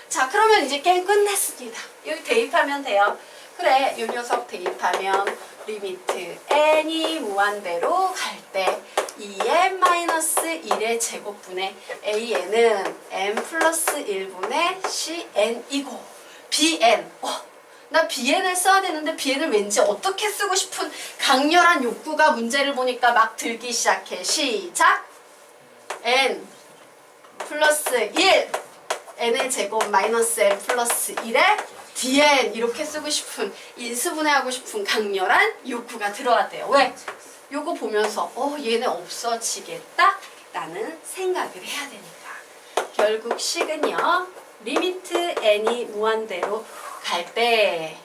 자, 그러면 이제 게임 끝났습니다. 여기 대입하면 돼요. 그래, 이 녀석 대입하면 리미트 n이 무한대로 갈 때 2n-1의 제곱분의 an은 n 플러스 1분의 cn이고 bn 나 bn을 써야 되는데 bn을 왠지 어떻게 쓰고 싶은 강렬한 욕구가 문제를 보니까 막 들기 시작해. 시작! n 플러스 1 n의 제곱 마이너스 n 플러스 1에 dn 이렇게 쓰고 싶은 인수분해하고 싶은 강렬한 욕구가 들어왔대요. 왜? 요거 보면서 얘네 없어지겠다 라는 생각을 해야 되니까 결국 식은요 리미트 n이 무한대로 갈 때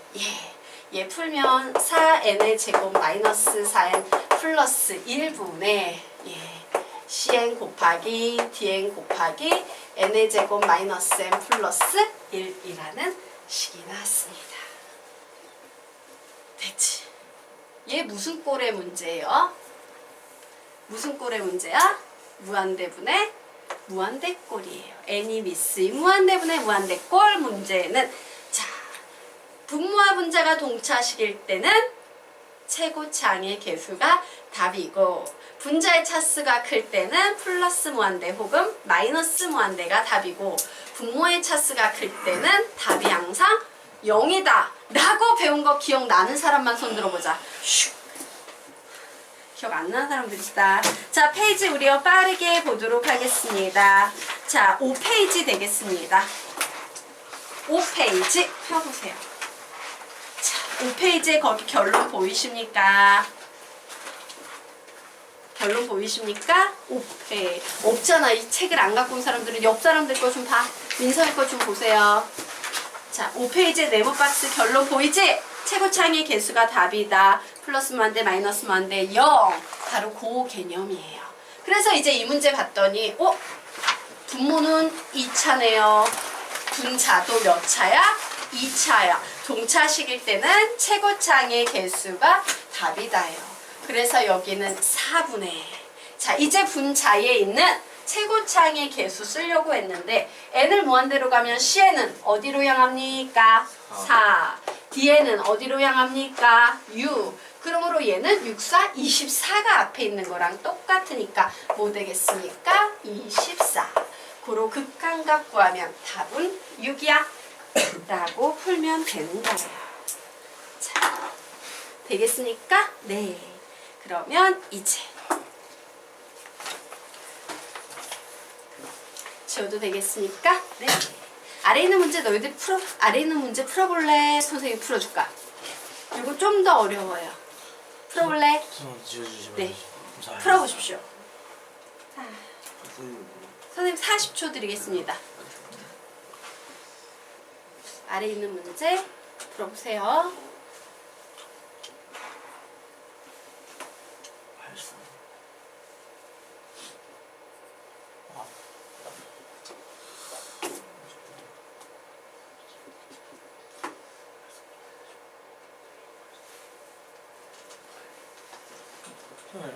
얘 풀면 4n의 제곱 마이너스 4n 플러스 1분의 cn 곱하기 dn 곱하기 n의 제곱 마이너스 n 플러스 1이라는 식이 나왔습니다. 됐지? 얘 무슨 꼴의 문제예요? 무슨 꼴의 문제야? 무한대분의 무한대꼴이에요. n이 미스인 무한대분의 무한대꼴 문제는 자 분모와 분자가 동차식일 때는 최고차항의 개수가 답이고 분자의 차수가 클 때는 플러스 무한대 혹은 마이너스 무한대가 답이고 분모의 차수가 클 때는 답이 항상 0이다 라고 배운 거 기억나는 사람만 손 들어보자. 슉. 기억 안 나는 사람들 있다. 자, 페이지 우리요 빠르게 보도록 하겠습니다. 자, 5페이지 되겠습니다. 5페이지 펴보세요. 자, 5페이지에 거기 결론 보이십니까? 결론 보이십니까? 5페이지. 없잖아. 이 책을 안 갖고 온 사람들은 옆 사람들 거 좀 봐. 민서이 거 좀 보세요. 자, 5페이지의 네모 박스 결론 보이지? 최고차항의 개수가 답이다. 플러스 무한대 마이너스 무한대 0. 바로 그 개념이에요. 그래서 이제 이 문제 봤더니 분모는 2차네요. 분자도 몇 차야? 2차야. 동차식일 때는 최고차항의 개수가 답이다요. 그래서 여기는 4분의 자, 이제 분자에 있는 최고차항의 개수 쓰려고 했는데 n을 무한대로 가면 cn은 어디로 향합니까? 4. dn은 어디로 향합니까? 6. 그러므로 얘는 6, 4, 24가 앞에 있는 거랑 똑같으니까 뭐 되겠습니까? 24. 고로 극한값 구하면 답은 6이야 라고 풀면 되는 거예요. 자, 되겠습니까? 네. 그러면 이제 지워도 되겠습니까? 네. 아래 있는 문제 너희들 아래 있는 문제 풀어볼래? 선생님이 풀어줄까? 이거 좀 더 어려워요. 풀어볼래? 네. 풀어보십시오. 선생님 40초 드리겠습니다. 아래 있는 문제 풀어보세요.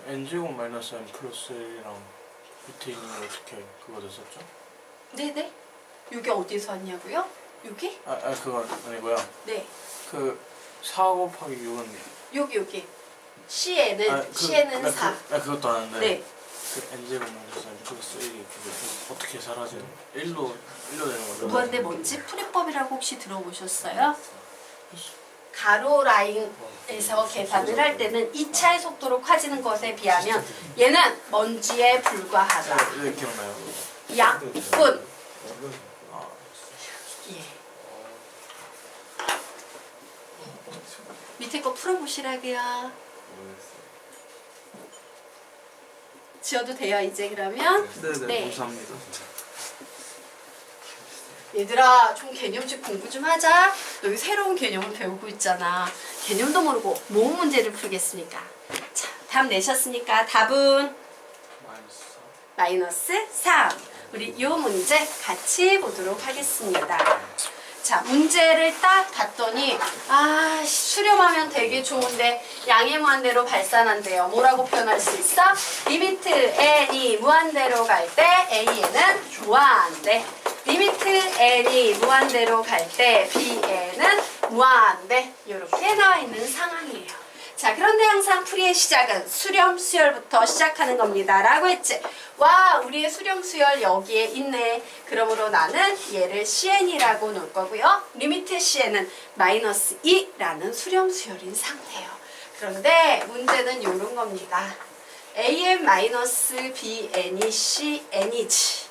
n제곱 마이너스 n 플러스 1이랑 밑에 있는 거 어떻게 그거 됐었죠? 네네. 이게 어디서 왔냐고요? 여기? 그거 아니고요. 네. 그 4 곱하기 6은 여기. C에는 4. 그것도 아는데. 네. 그 n제곱 마이너스 n 플러스 1이 그게 어떻게 사라지는? 1로 되는 거죠? 무한대 뭔지 풀이법이라고 혹시 들어보셨어요? 가로 라인에서 계산을 할 때는 2차의 속도로 커지는 것에 비하면 얘는 먼지에 불과하다. 네, 기억나요. 약분. 예. 밑에 거 풀어보시라고요. 지워도 돼요 이제 그러면? 네. 감사합니다. 얘들아 좀 개념식 공부 좀 하자. 여기 새로운 개념을 배우고 있잖아. 개념도 모르고 뭔 문제를 풀겠습니까? 자, 답 내셨으니까 답은 마이너스 3. 우리 이 문제 같이 보도록 하겠습니다. 자, 문제를 딱 봤더니 수렴하면 되게 좋은데 양의 무한대로 발산한대요. 뭐라고 표현할 수 있어? 리미트 n이 무한대로 갈 때 a는 무한대. 리미트 n이 무한대로 갈 때 bn은 무한대 이렇게 나와 있는 상황이에요. 자, 그런데 항상 풀이의 시작은 수렴 수열부터 시작하는 겁니다. 라고 했지. 와, 우리의 수렴 수열 여기에 있네. 그러므로 나는 얘를 cn이라고 놓을 거고요. 리미트 cn은 마이너스 2라는 수렴 수열인 상태예요. 그런데 문제는 이런 겁니다. an-bn이 cn이지.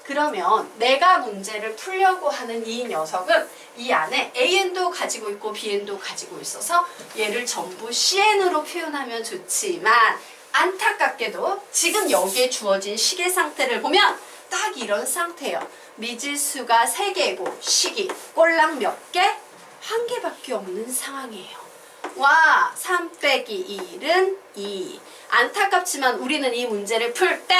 그러면 내가 문제를 풀려고 하는 이 녀석은 이 안에 an도 가지고 있고 bn도 가지고 있어서 얘를 전부 cn으로 표현하면 좋지만 안타깝게도 지금 여기에 주어진 식의 상태를 보면 딱 이런 상태예요. 미지수가 3개고 식이 꼴랑 몇 개? 1개밖에 없는 상황이에요. 와, 3 빼기 1은 2. 안타깝지만 우리는 이 문제를 풀 때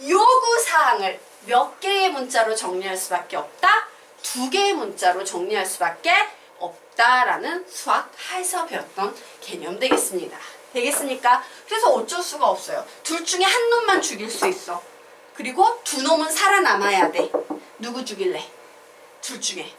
요구사항을 몇 개의 문자로 정리할 수밖에 없다? 2개의 문자로 정리할 수밖에 없다라는 수학하에서 배웠던 개념 되겠습니다. 되겠습니까? 그래서 어쩔 수가 없어요. 둘 중에 한 놈만 죽일 수 있어. 그리고 2놈은 살아남아야 돼. 누구 죽일래? 둘 중에.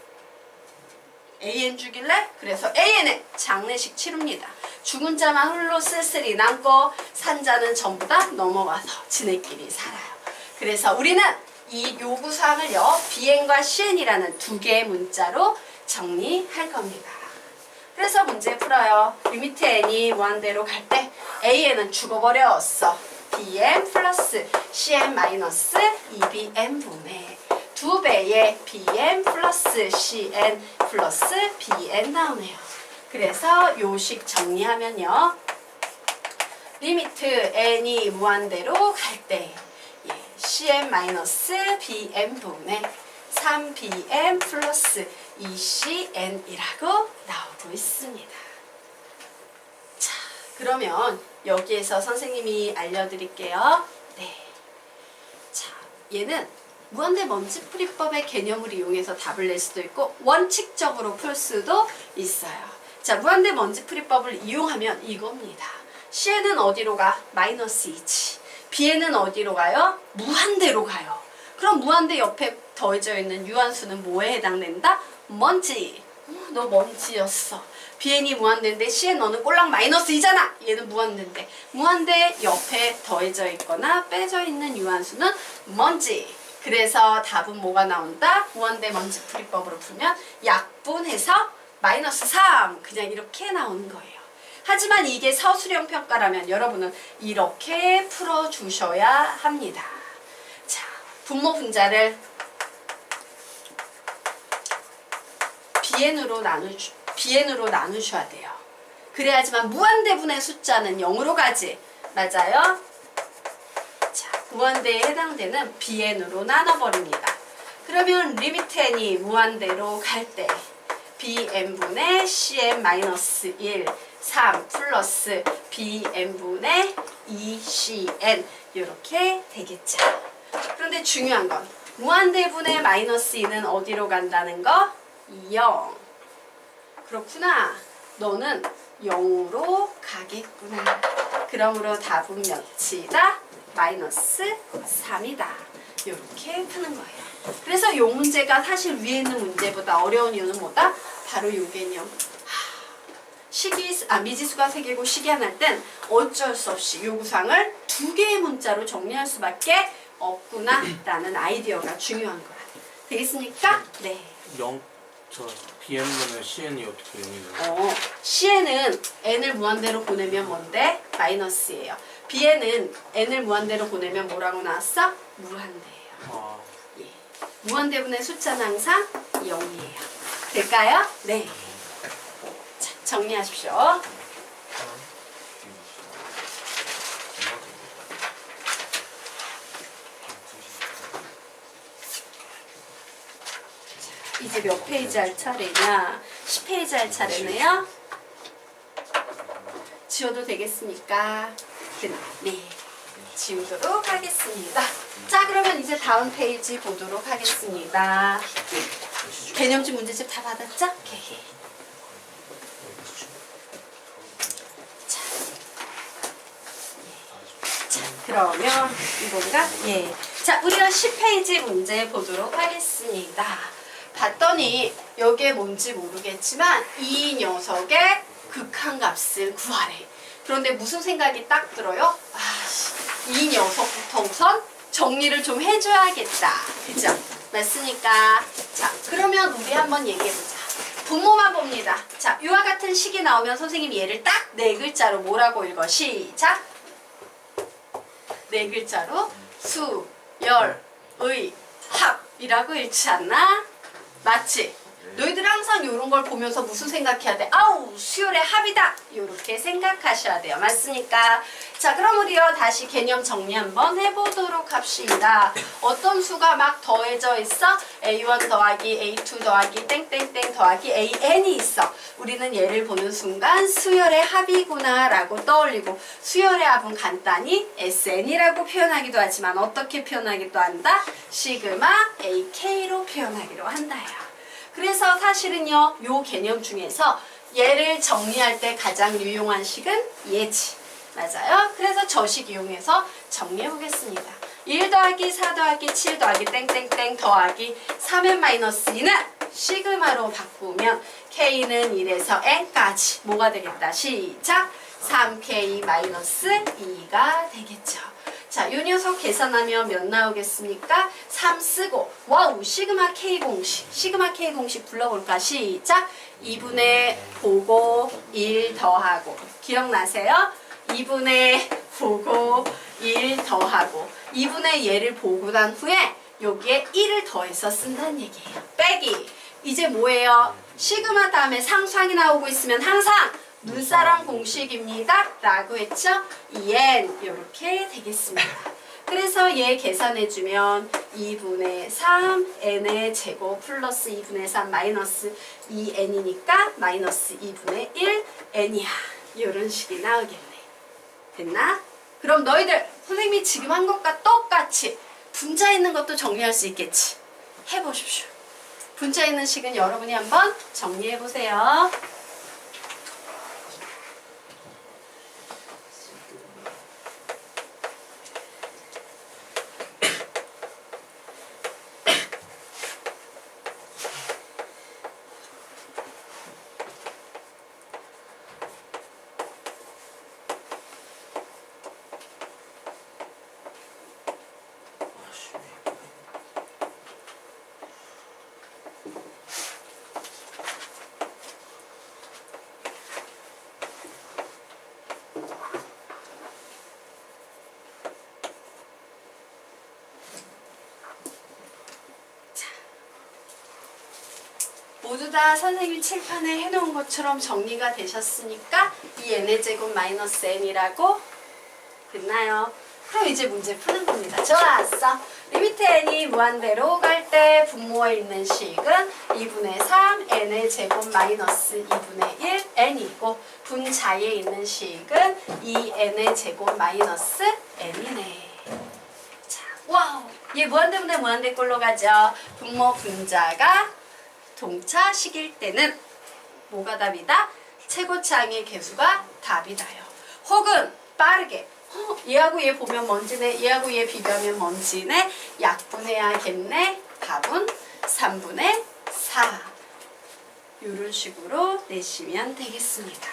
an 죽일래? 그래서 an은 장례식 치릅니다. 죽은 자만 홀로 쓸쓸히 남고 산 자는 전부 다 넘어가서 지네끼리 살아요. 그래서 우리는 이 요구사항을요 bn과 cn이라는 2개의 문자로 정리할 겁니다. 그래서 문제 풀어요. 리미트 n이 무한대로 갈 때 an은 죽어버렸어. bn 플러스 cn 마이너스 2bn분의 2배의 bn 플러스 cn 플러스 bn 나오네요. 그래서 요식 정리하면요. 리미트 n이 무한대로 갈 때 cn-bn분의 3bn 플러스 2cn이라고 나오고 있습니다. 자, 그러면 여기에서 선생님이 알려드릴게요. 네. 자, 얘는 무한대 먼지풀이법의 개념을 이용해서 답을 낼 수도 있고 원칙적으로 풀 수도 있어요. 자, 무한대 먼지풀이법을 이용하면 이겁니다. cn은 어디로 가? 마이너스 2지. bn은 어디로 가요? 무한대로 가요. 그럼 무한대 옆에 더해져 있는 유한수는 뭐에 해당된다? 먼지. 너 먼지였어. bn이 무한대인데 cn 너는 꼴랑 마이너스 2잖아. 얘는 무한대인데 무한대 옆에 더해져 있거나 빼져 있는 유한수는 먼지. 그래서 답은 뭐가 나온다? 무한대 먼지풀이법으로 풀면 약분해서 마이너스 3 그냥 이렇게 나오는 거예요. 하지만 이게 서술형 평가라면 여러분은 이렇게 풀어주셔야 합니다. 자, 분모 분자를 bn으로 나누셔야 돼요. 그래야지만 무한대분의 숫자는 0으로 가지. 맞아요? 자, 무한대에 해당되는 bn으로 나눠버립니다. 그러면 리미트 n이 무한대로 갈 때 bn분의 cn-1 3 플러스 bn분의 2cn 이렇게 되겠죠. 그런데 중요한 건 무한대분의 마이너스 2는 어디로 간다는 거? 0. 그렇구나. 너는 0으로 가겠구나. 그러므로 답은 몇이다? 마이너스 3이다. 이렇게 푸는 거예요. 그래서 이 문제가 사실 위에 있는 문제보다 어려운 이유는 뭐다? 바로 이 개념. 미지수가 3개고 식이 하나일 땐 어쩔 수 없이 요구사항을 2개의 문자로 정리할 수밖에 없구나 라는 아이디어가 중요한 거야. 되겠습니까? 네. bn분의 cn이 어떻게 0이죠? cn은 n을 무한대로 보내면 뭔데? 마이너스예요. bn은 n을 무한대로 보내면 뭐라고 나왔어? 무한대예요. 예. 무한대분의 숫자는 항상 0이에요. 될까요? 네. 자, 정리하십시오. 이제 몇 페이지 할 차례냐? 10페이지 할 차례네요. 지워도 되겠습니까? 네. 지우도록 하겠습니다. 자, 그러면 이제 다음 페이지 보도록 하겠습니다. 개념집 문제집 다 받았죠? 오케이. 자, 그러면 이건가? 예. 자, 우리가 10페이지 문제 보도록 하겠습니다. 봤더니 이게 뭔지 모르겠지만 이 녀석의 극한값을 구하래. 그런데 무슨 생각이 딱 들어요? 이 녀석부터 우선 정리를 좀 해줘야겠다. 그죠? 맞습니까? 자, 그러면 우리 한번 얘기해보자. 분모만 봅니다. 자, 이와 같은 식이 나오면 선생님이 얘를 딱 네 글자로 뭐라고 읽어? 시작! 네 글자로 수, 열, 의, 합이라고 읽지 않나? 맞지? 너희들 항상 이런 걸 보면서 무슨 생각해야 돼? 아우, 수열의 합이다! 이렇게 생각하셔야 돼요. 맞습니까? 자, 그럼 우리요 다시 개념 정리 한번 해보도록 합시다. 어떤 수가 막 더해져 있어? A1 더하기 A2 더하기 땡땡땡 더하기 AN이 있어. 우리는 얘를 보는 순간 수열의 합이구나 라고 떠올리고, 수열의 합은 간단히 SN이라고 표현하기도 하지만 어떻게 표현하기도 한다? 시그마 AK로 표현하기로 한다요. 그래서 사실은요, 요 개념 중에서 얘를 정리할 때 가장 유용한 식은 얘지. 맞아요? 그래서 저 식 이용해서 정리해 보겠습니다. 1 더하기 4 더하기 7 더하기 땡땡땡 더하기 3n 마이너스 2는 시그마로 바꾸면 K는 1에서 N까지 뭐가 되겠다? 시작! 3K 마이너스 2가 되겠죠. 자, 요 녀석 계산하면 몇 나오겠습니까? 3 쓰고 와우, 시그마 K 공식. 시그마 K 공식 불러볼까? 시작! 2분의 보고 1 더하고 기억나세요? 2분의 보고 1 더하고 2분의 얘를 보고 난 후에 여기에 1을 더해서 쓴다는 얘기예요. 빼기. 이제 뭐예요? 시그마 다음에 상수항이 나오고 있으면 항상 눈사람 공식입니다 라고 했죠? 2n 이렇게 되겠습니다. 그래서 얘 계산해주면 2분의 3 n의 제곱 플러스 2분의 3 마이너스 2n이니까 마이너스 2분의 1 n이야. 이런 식이 나오겠네. 됐나? 그럼 너희들 선생님이 지금 한 것과 똑같이 분자 있는 것도 정리할 수 있겠지? 해보십시오. 분자 있는 식은 여러분이 한번 정리해보세요. 모두 다 선생님 칠판에 해놓은 것처럼 정리가 되셨으니까 이 n의 제곱 마이너스 n이라고 됐나요? 그럼 이제 문제 푸는 겁니다. 좋았어. 리미트 n이 무한대로 갈 때 분모에 있는 식은 2분의 3 n의 제곱 마이너스 2분의 1 n이고 분자에 있는 식은 2n의 제곱 마이너스 n이네. 자, 와우. 얘 무한대분의 무한대꼴로 가죠. 분모 분자가 동차식일 때는 뭐가 답이다? 최고차항의 개수가 답이다요. 혹은 빠르게 얘하고 얘 보면 먼지네, 얘하고 얘 비교하면 먼지네, 약분해야겠네. 답은 3분의 4 이런 식으로 내시면 되겠습니다.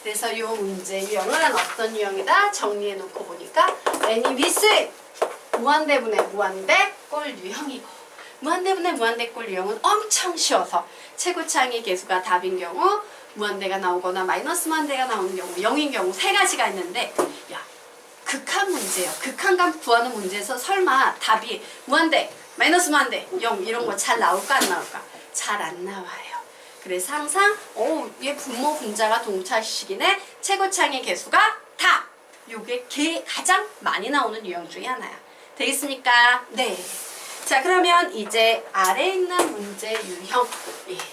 그래서 이 문제 유형은 어떤 유형이다? 정리해놓고 보니까 n이 미스 무한대분의 무한대꼴 유형이고, 무한대분의 무한대꼴 유형은 엄청 쉬워서 최고차항의 개수가 답인 경우, 무한대가 나오거나 마이너스 무한대가 나오는 경우, 0인 경우 세 가지가 있는데, 야, 극한 문제예요. 극한값 구하는 문제에서 설마 답이 무한대, 마이너스 무한대, 0 이런 거 잘 나올까 안 나올까? 잘 안 나와요. 그래서 항상 얘 분모 분자가 동차식이네, 최고차항의 개수가 답! 요게 가장 많이 나오는 유형 중에 하나야. 되겠습니까? 네. 자, 그러면 이제 아래 있는 문제 유형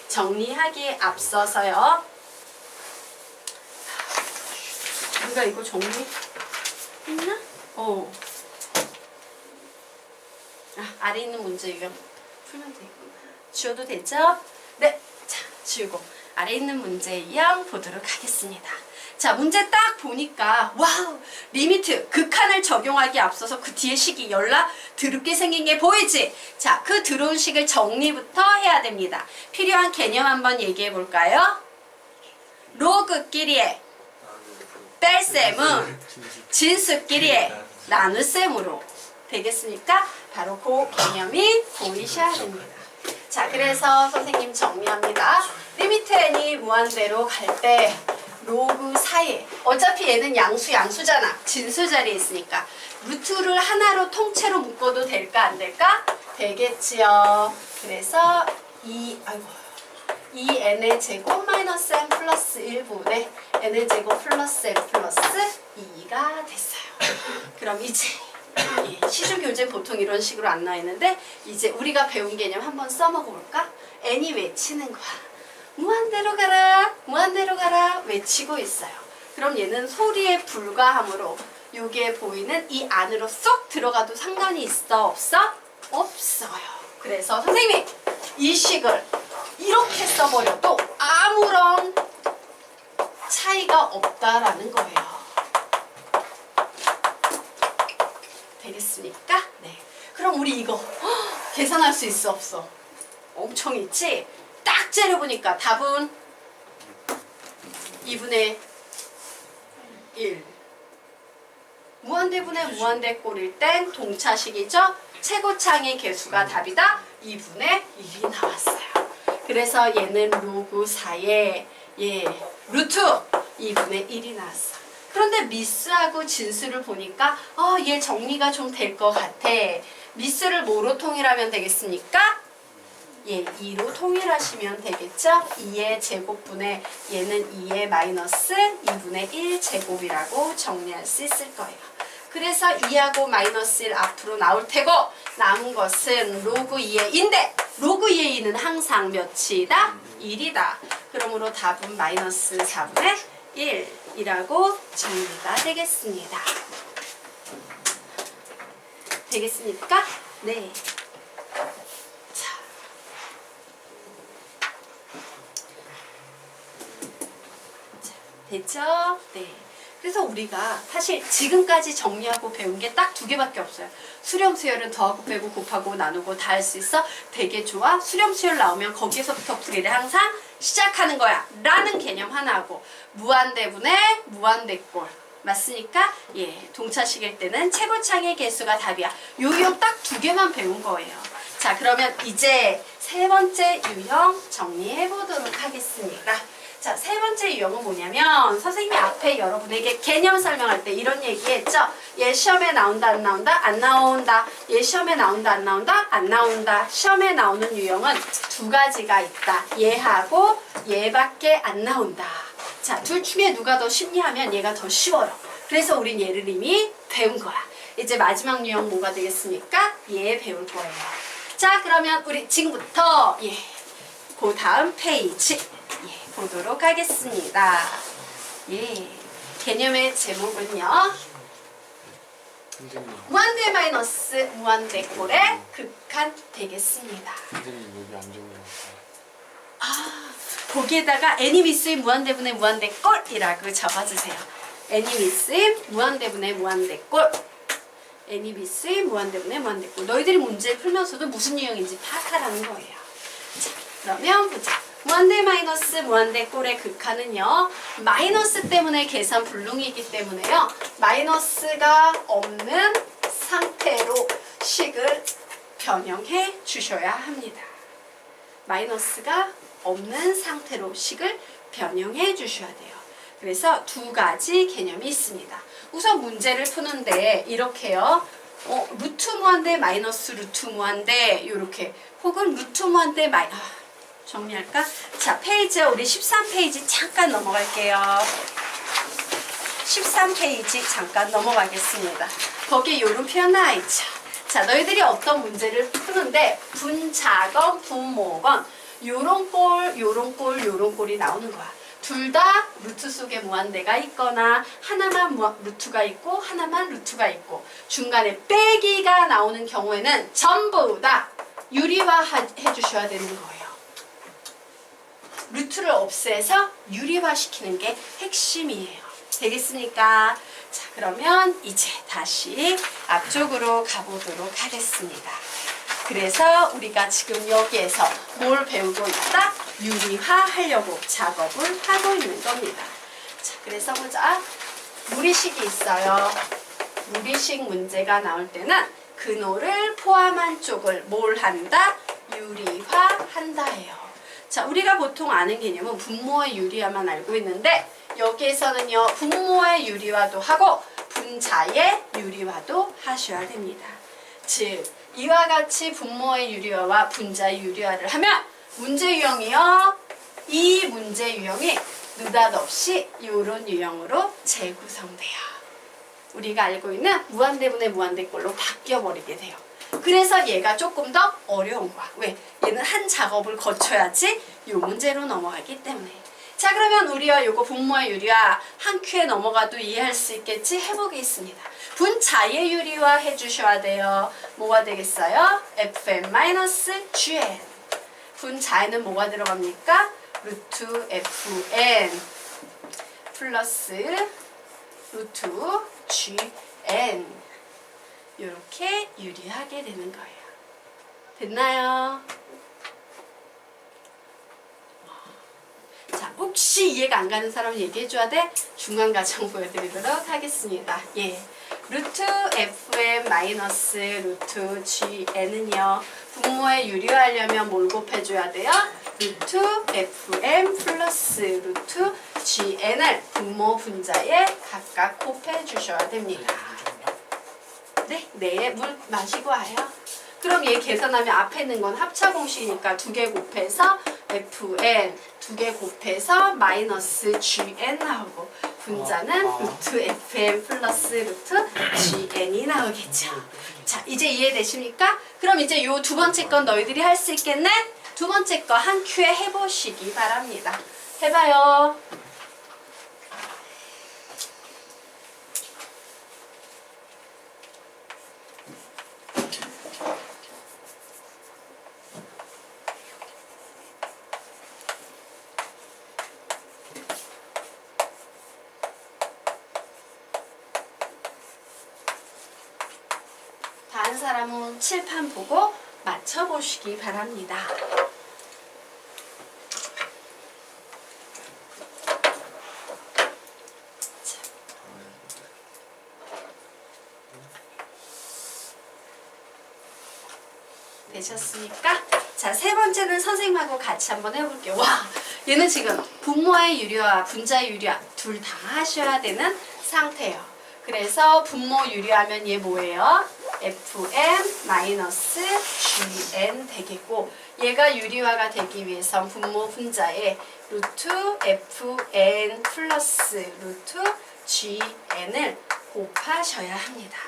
정리하기에 앞서서요. 우리가 이거 정리했나? 아래 있는 문제 유형 풀면 되겠구나. 지워도 되죠? 네. 자, 지우고 아래 있는 문제 유형 보도록 하겠습니다. 자, 문제 딱 보니까 와우, 리미트 극한을 적용하기에 앞서서 그 뒤에 식이 열나 드럽게 생긴 게 보이지? 자, 그 들어온 식을 정리부터 해야 됩니다. 필요한 개념 한번 얘기해 볼까요? 로그끼리의 뺄셈은 진수끼리의 나눗셈으로 되겠습니까? 바로 그 개념이 보이셔야 됩니다. 자, 그래서 선생님 정리합니다. 리미트 n이 무한대로 갈 때 로그 사이에, 어차피 얘는 양수잖아. 진수 자리에 있으니까 루트를 하나로 통째로 묶어도 될까 안 될까? 되겠지요. 그래서 이 n의 제곱 마이너스 n 플러스 1분의 n의 제곱 플러스 n 플러스 2가 됐어요. 그럼 이제 시중 교재 보통 이런 식으로 안 나와 있는데 이제 우리가 배운 개념 한번 써먹어 볼까? n이 외치는 거야. 무한대로 가라, 무한대로 가라 외치고 있어요. 그럼 얘는 소리에 불과하므로 여기에 보이는 이 안으로 쏙 들어가도 상관이 있어 없어? 없어요. 그래서 선생님이 이 식을 이렇게 써버려도 아무런 차이가 없다라는 거예요. 되겠습니까? 네. 그럼 우리 이거 계산할 수 있어 없어? 엄청 있지? 딱 재려보니까 답은 2분의 1. 무한대분의 무한대꼴일 땐 동차식이죠? 최고창의 개수가 답이다. 2분의 1이 나왔어요. 그래서 얘는 로그 4에 루트 2분의 1이 나왔어. 그런데 미스하고 진수를 보니까 얘 정리가 좀 될 것 같아. 미스를 뭐로 통일하면 되겠습니까? 2로 통일하시면 되겠죠? 2의 제곱분의 얘는 2의 마이너스 2분의 1 제곱이라고 정리할 수 있을 거예요. 그래서 2하고 마이너스 1 앞으로 나올 테고 남은 것은 로그 2의 2인데 로그 2의 2는 항상 몇이다? 1이다. 그러므로 답은 마이너스 4분의 1이라고 정리가 되겠습니다. 되겠습니까? 네. 됐죠? 네. 그래서 우리가 사실 지금까지 정리하고 배운 게 딱 2개밖에 없어요. 수렴 수열은 더하고 빼고 곱하고 나누고 다 할 수 있어? 되게 좋아. 수렴 수열 나오면 거기에서부터 풀이를 항상 시작하는 거야 라는 개념 하나하고 무한대분의 무한대꼴 맞습니까? 동차식일 때는 최고창의 개수가 답이야. 요 유형 딱 2개만 배운 거예요. 자, 그러면 이제 세 번째 유형 정리해 보도록 하겠습니다. 자, 세 번째 유형은 뭐냐면 선생님이 앞에 여러분에게 개념 설명할 때 이런 얘기했죠. 얘 시험에 나온다 안 나온다? 안 나온다. 얘 시험에 나온다 안 나온다? 안 나온다. 시험에 나오는 유형은 2가지가 있다. 얘하고 얘밖에 안 나온다. 자, 둘 중에 누가 더 쉽냐 하면 얘가 더 쉬워요. 그래서 우린 얘를 이미 배운 거야. 이제 마지막 유형 뭐가 되겠습니까? 얘 배울 거예요. 자, 그러면 우리 지금부터 그 다음 페이지 보도록 하겠습니다. 개념의 제목은요. 선생님. 무한대 마이너스 무한대꼴의 극한 되겠습니다. 선생님 여기 안 적어놨어요. 거기에다가 n이 미수인 무한대분의 무한대꼴이라고 적어주세요. n이 미수인 무한대분의 무한대꼴. n이 미수인 무한대분의 무한대꼴. 너희들이 문제를 풀면서도 무슨 유형인지 파악하라는 거예요. 자, 그러면 보자. 무한대 마이너스 무한대꼴의 극한은요. 마이너스 때문에 계산 불능이기 때문에요. 마이너스가 없는 상태로 식을 변형해 주셔야 합니다. 마이너스가 없는 상태로 식을 변형해 주셔야 돼요. 그래서 2가지 개념이 있습니다. 우선 문제를 푸는데 이렇게요. 루트 무한대 마이너스 루트 무한대 이렇게 혹은 루트 무한대 정리할까? 자, 페이지 우리 13페이지 잠깐 넘어갈게요. 13페이지 잠깐 넘어가겠습니다. 거기에 이런 표현 나와 있죠. 자, 너희들이 어떤 문제를 푸는데 분자건 분모건 요런 꼴, 요런 꼴, 요런 꼴이 나오는 거야. 둘 다 루트 속에 무한대가 있거나 하나만 루트가 있고 하나만 루트가 있고 중간에 빼기가 나오는 경우에는 전부 다 유리화해 주셔야 되는 거예요. 루트를 없애서 유리화 시키는 게 핵심이에요. 되겠습니까? 자, 그러면 이제 다시 앞쪽으로 가보도록 하겠습니다. 그래서 우리가 지금 여기에서 뭘 배우고 있다? 유리화 하려고 작업을 하고 있는 겁니다. 자, 그래서 보자. 무리식이 있어요. 무리식 문제가 나올 때는 근호를 포함한 쪽을 뭘 한다? 유리화한다 해요. 자, 우리가 보통 아는 개념은 분모의 유리화만 알고 있는데 여기에서는요, 분모의 유리화도 하고 분자의 유리화도 하셔야 됩니다. 즉, 이와 같이 분모의 유리화와 분자의 유리화를 하면 문제 유형이요. 이 문제 유형이 느닷없이 이런 유형으로 재구성돼요. 우리가 알고 있는 무한대분의 무한대꼴로 바뀌어버리게 돼요. 그래서 얘가 조금 더 어려운 거야. 왜? 얘는 한 작업을 거쳐야지 이 문제로 넘어가기 때문에. 자, 그러면 우리와 요거 분모의 유리화 한 큐에 넘어가도 이해할 수 있겠지? 해보겠습니다. 분자의 유리화 해주셔야 돼요. 뭐가 되겠어요? fn-gn. 분자에는 뭐가 들어갑니까? 루트 fn 플러스 루트 gn. 이렇게 유리하게 되는 거예요. 됐나요? 자, 혹시 이해가 안 가는 사람은 얘기해줘야 돼? 중간 과정 보여드리도록 하겠습니다. 예. 루트 fm 마이너스 루트 gn은요, 분모에 유리하려면 뭘 곱해줘야 돼요? 루트 fm 플러스 루트 gn을 분모 분자에 각각 곱해주셔야 됩니다. 네, 물 마시고 와요. 그럼 얘 계산하면 앞에 있는 건 합차 공식이니까 2개 곱해서 fn, 2개 곱해서 마이너스 gn 나오고 분자는 루트 fn 플러스 루트 gn이 나오겠죠. 자, 이제 이해되십니까? 그럼 이제 요 두 번째 건 너희들이 할 수 있겠네? 두 번째 거 한 큐에 해보시기 바랍니다. 해봐요. 다른 사람은 칠판 보고 맞춰보시기 바랍니다. 되셨습니까? 자, 세 번째는 선생님하고 같이 한번 해볼게요. 와, 얘는 지금 분모의 유리와 분자의 유리화 둘 다 하셔야 되는 상태예요. 그래서 분모 유리하면 얘 뭐예요? fm-gn 되겠고, 얘가 유리화가 되기 위해선 분모 분자에 루트 fn 플러스 루트 gn을 곱하셔야 합니다.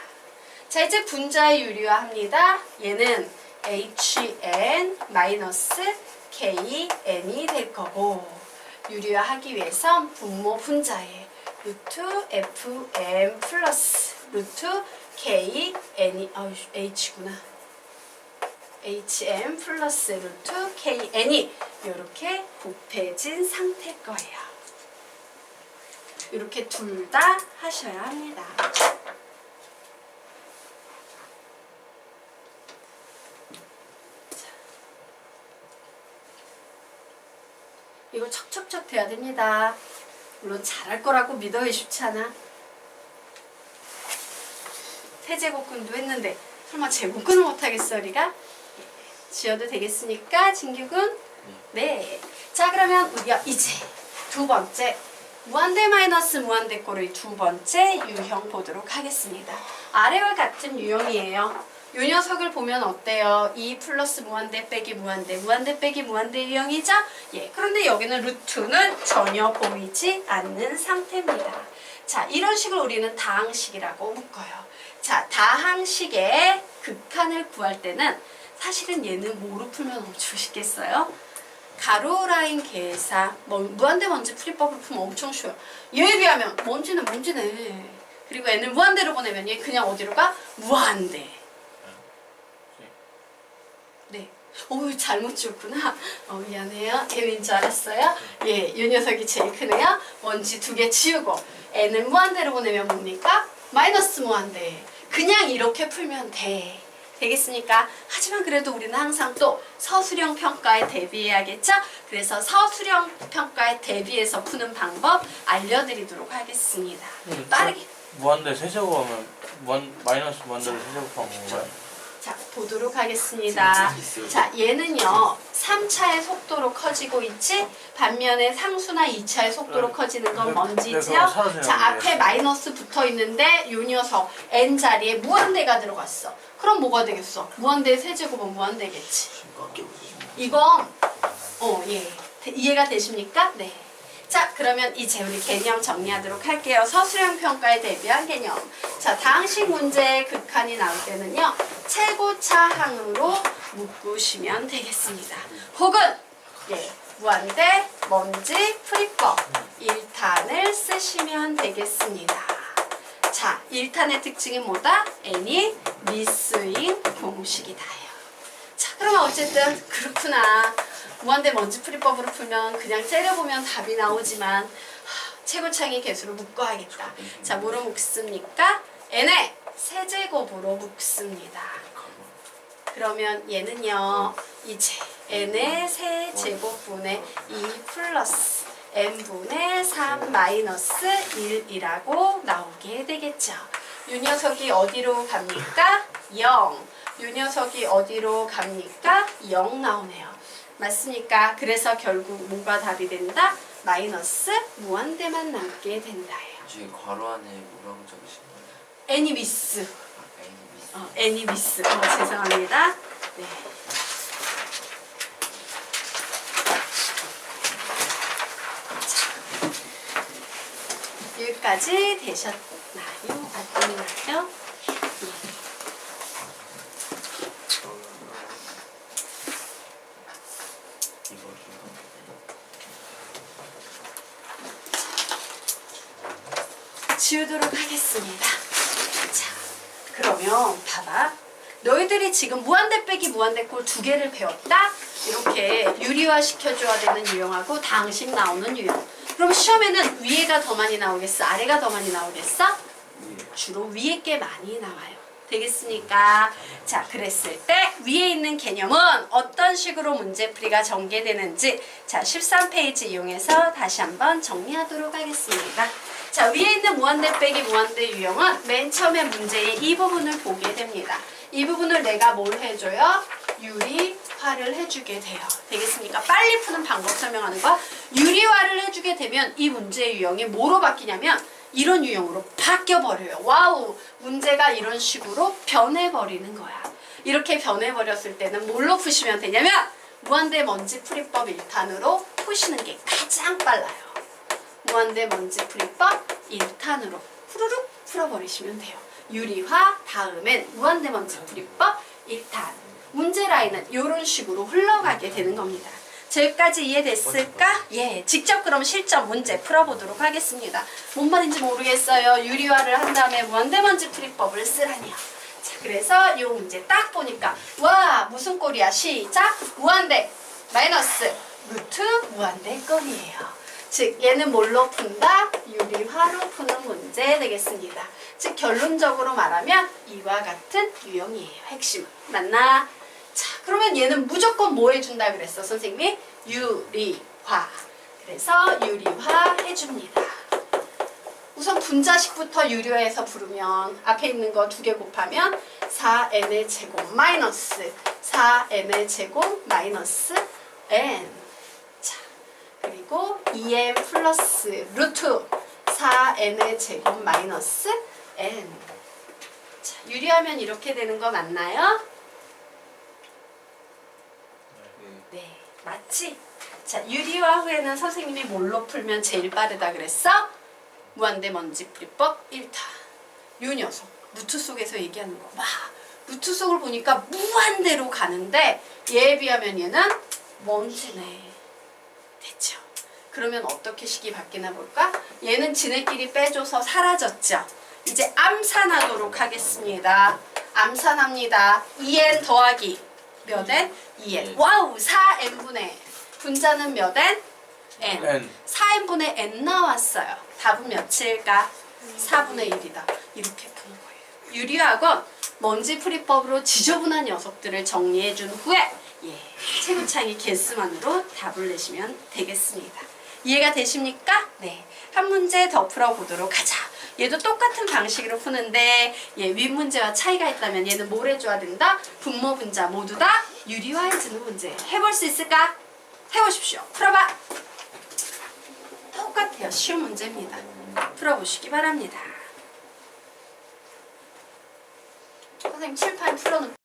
자, 이제 분자의 유리화합니다. 얘는 hn-kn이 될 거고, 유리화하기 위해선 분모 분자에 루트 fm 플러스 루트 kn이 h구나. hm 플러스 루트 kn이 이렇게 곱해진 상태일 거예요. 이렇게 둘 다 하셔야 합니다. 이거 척척척 돼야 됩니다. 물론 잘할 거라고 믿어야 쉽지 않아. 태제곱근도 했는데 설마 제곱근을 못하겠어 우리가? 지어도 되겠습니까? 진규군? 네. 자, 그러면 우리가 이제 두 번째 무한대 마이너스 무한대꼴의 두 번째 유형 보도록 하겠습니다. 아래와 같은 유형이에요. 이 녀석을 보면 어때요? 2 플러스 무한대 빼기 무한대, 무한대 빼기 무한대 유형이죠? 예. 그런데 여기는 루트는 전혀 보이지 않는 상태입니다. 자, 이런 식을 우리는 다항식이라고 묶어요. 자, 다항식의 극한을 구할 때는 사실은 얘는 뭐로 풀면 엄청 쉽겠어요? 가로 라인 계산, 무한대 먼지 풀이법으로 풀면 엄청 쉬워요. 얘에 비하면 먼지는 먼지네. 그리고 얘는 무한대로 보내면 얘 그냥 어디로 가? 무한대. 네. 오, 잘못 지웠구나. 미안해요. 걔인 줄 알았어요. 예, 이 녀석이 제일 크네요. 먼지 2개 지우고. n을 무한대로 보내면 뭡니까? 마이너스 무한대. 그냥 이렇게 풀면 돼. 되겠습니까? 하지만 그래도 우리는 항상 또 서술형 평가에 대비해야겠죠? 그래서 서술형 평가에 대비해서 푸는 방법 알려드리도록 하겠습니다. 빠르게. 무한대 세제곱하면 마이너스 무한대로 세제곱하면 뭔가요? 자, 보도록 하겠습니다. 자, 얘는요 3차의 속도로 커지고 있지? 반면에 상수나 2차의 속도로 커지는 건 뭔지죠? 자, 앞에 마이너스 붙어 있는데 요 녀석 n 자리에 무한대가 들어갔어. 그럼 뭐가 되겠어? 무한대 세제곱은 무한대겠지. 이건 예. 이해가 되십니까? 네. 자, 그러면 이제 우리 개념 정리하도록 할게요. 서술형 평가에 대비한 개념. 자, 다항식 문제의 극한이 나올 때는요. 최고차항으로 묶으시면 되겠습니다. 혹은 무한대, 먼지, 풀이법 1탄을 쓰시면 되겠습니다. 자, 1탄의 특징이 뭐다? n이 미스인 공식이다요. 자, 그러면 어쨌든 그렇구나. 무한대 먼지 풀이법으로 풀면 그냥 째려보면 답이 나오지만 최고차항의 개수를 묶어야겠다. 자, 뭐로 묶습니까? n의 세제곱으로 묶습니다. 그러면 얘는요. 이제 n의 세제곱분의 2 플러스 n분의 3 마이너스 1이라고 나오게 되겠죠. 이 녀석이 어디로 갑니까? 0. 이 녀석이 어디로 갑니까? 0 나오네요. 맞습니까? 그래서 결국 뭐가 답이 된다? 마이너스 무한대만 남게 된다예요. 지금 괄호 안에 뭐라고 적으신 거예요? 애니 미스. 애니 미스. 애니 미스. 죄송합니다. 네. 자, 여기까지 되셨나요? 안 되나요? 지우도록 하겠습니다. 자, 그러면 봐봐. 너희들이 지금 무한대 빼기 무한대 꼴 2개를 배웠다? 이렇게 유리화 시켜줘야 되는 유형하고 다항식 나오는 유형. 그럼 시험에는 위에가 더 많이 나오겠어? 아래가 더 많이 나오겠어? 주로 위에 게 많이 나와요. 되겠습니까? 자, 그랬을 때 위에 있는 개념은 어떤 식으로 문제풀이가 전개되는지 자, 13페이지 이용해서 다시 한번 정리하도록 하겠습니다. 자, 위에 있는 무한대 빼기 무한대 유형은 맨 처음에 문제의 이 부분을 보게 됩니다. 이 부분을 내가 뭘 해줘요? 유리화를 해주게 돼요. 되겠습니까? 빨리 푸는 방법 설명하는 거. 유리화를 해주게 되면 이 문제의 유형이 뭐로 바뀌냐면 이런 유형으로 바뀌어버려요. 와우! 문제가 이런 식으로 변해버리는 거야. 이렇게 변해버렸을 때는 뭘로 푸시면 되냐면 무한대 먼지 풀이법 1탄으로 푸시는 게 가장 빨라요. 무한대 먼지 풀이법 1탄으로 후루룩 풀어버리시면 돼요. 유리화 다음엔 무한대 먼지 풀이법 1탄. 문제 라인은 이런 식으로 흘러가게 되는 겁니다. 저기까지 이해됐을까? 예, 직접 그럼 실전 문제 풀어보도록 하겠습니다. 뭔 말인지 모르겠어요. 유리화를 한 다음에 무한대 먼지 풀이법을 쓰라니요. 자, 그래서 이 문제 딱 보니까 와, 무슨 꼴이야? 시작! 무한대 마이너스 루트 무한대 꼴이에요. 즉 얘는 뭘로 푼다? 유리화로 푸는 문제 되겠습니다. 즉 결론적으로 말하면 이와 같은 유형이에요. 핵심은. 맞나? 자, 그러면 얘는 무조건 뭐 해준다 그랬어 선생님이? 유리화. 그래서 유리화 해줍니다. 우선 분자식부터 유리화해서 부르면 앞에 있는 거 2개 곱하면 4n의 제곱 마이너스 4n의 제곱 마이너스 n. 자, 그리고 2n 플러스 루트 4n의 제곱 마이너스 n. 자, 유리하면 이렇게 되는 거 맞나요? 네, 맞지? 자, 유리화 후에는 선생님이 뭘로 풀면 제일 빠르다 그랬어? 무한대 먼지 풀이법 1탄. 요 녀석, 루트 속에서 얘기하는 거. 와, 루트 속을 보니까 무한대로 가는데 얘에 비하면 얘는 먼지네. 됐죠? 그러면 어떻게 식이 바뀌나 볼까? 얘는 지네끼리 빼줘서 사라졌죠? 이제 암산하도록 하겠습니다. 암산합니다. 2n 더하기 몇 n? 2n. 와우! 4n분의 분자는 몇 n? n. N. 4n분의 n 나왔어요. 답은 몇일까? 4분의 1이다. 이렇게 푸는 거예요. 유리학원 먼지풀이법으로 지저분한 녀석들을 정리해준 후에 채구창의 개수만으로 답을 내시면 되겠습니다. 이해가 되십니까? 네. 한 문제 더 풀어보도록 하자. 얘도 똑같은 방식으로 푸는데 윗문제와 차이가 있다면 얘는 뭘 해줘야 된다? 분모 분자 모두 다 유리화해주는 문제. 해볼 수 있을까? 해보십시오. 풀어봐. 똑같아요. 쉬운 문제입니다. 풀어보시기 바랍니다. 선생님 칠판 풀어놓을게요.